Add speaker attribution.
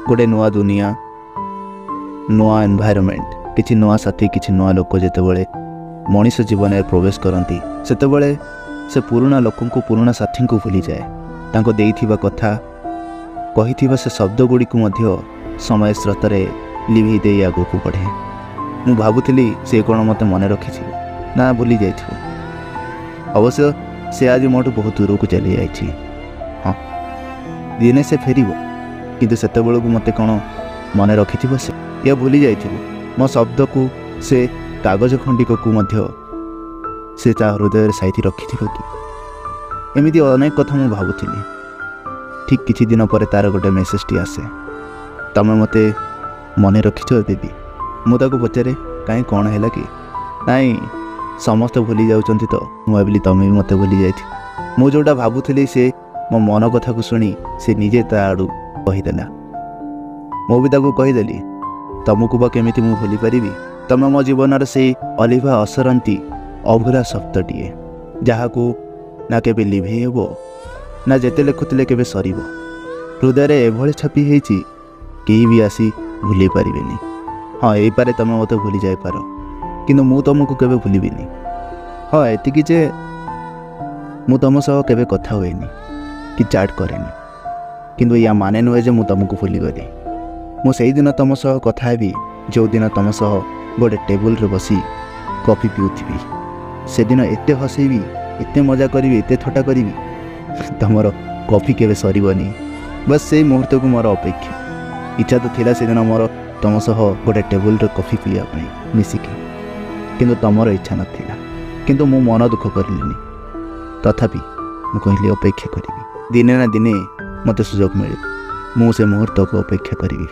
Speaker 1: गोटे नुआ दुनिया नुआ एनवायरनमेंट किछि नुआ साथी किछि नुआ लोक जेतेबेले मनीष जीवन में प्रवेश करती सेतेबेले से पुराना लोक पुराना साथी को भूली जाए तांको देइथिबा कथा कहिथिबा से शब्द गुड़ी को मध्य समय स्रोत लिभि दे आगो को बढ़े मु भाबुथिली से कौन मते मन रखी ना भूली जाइथिबो अवश्य से आज मोटू बहुत दूर को चली जाइछि हाँ दिने से फेरिबो किंतु सेतेबेले को मते कौन मन रखिथिबो से या भूली जाइथिबो मो शब्द को से कागज खंडिक को मध्य से ता हृदय साइति रखिथिबो कि एमिति अनेक कथा मु भाबुथिली ठीक किछि दिन पर तार गोटे मेसेज टी आसे तमे मते मन रखिछ देवी मु ताको पचारे कहीं कौन है कि नाई समस्त भूली जाउचंती तो मु भाविली तमे भी मते भूली जाइथि मु जोटा भाबुथिली से मो मन कथा को सुनी से निजे ता आडू कहिदेला मु भी ताको कहिदेली तमको बा केमिति मु भूली परिबी तमे मो जीवन से अलिभा असरंती अभुरा शब्दटीए जहाँ को ना केबे लिभे हेबो ना जेते लेखुतिले केबे सरीबो हृदय एभली छापी हेछि केही भी आसी भूली पारिबेनी हाँ यही पारे तमे मते भूली जाय पारो किंतु मु तुमको केबे भूलिबिनी हाँ एतिकी जे मु तुम सह केबे कथा होएनी कि चैट करेनी किंतु या माने नुहे जे मु तुमको भूली गली मु सेही दिन तुम सह कथा हेबी जो दिन तुम सह गोटे टेबुल रे बसी कॉफी पिउथिबी से दिन एते हसेबी एते मजा करी एते थटा करी तुमर कॉफी केबे सरीबनी बस से मुहूर्त को मोर अपेक्षा इच्छा तो थिला से दिन मोर तुम सह गोटे टेबुल रे कॉफी पिया पई मिसिके किंतु तुमर इच्छा नथिला किंतु मो मन दुख करलिनी तथापि मु कहली अपेक्षा करी दिने ना दिने मते सुजोग मिले मु से मुहूर्त को अपेक्षा करी।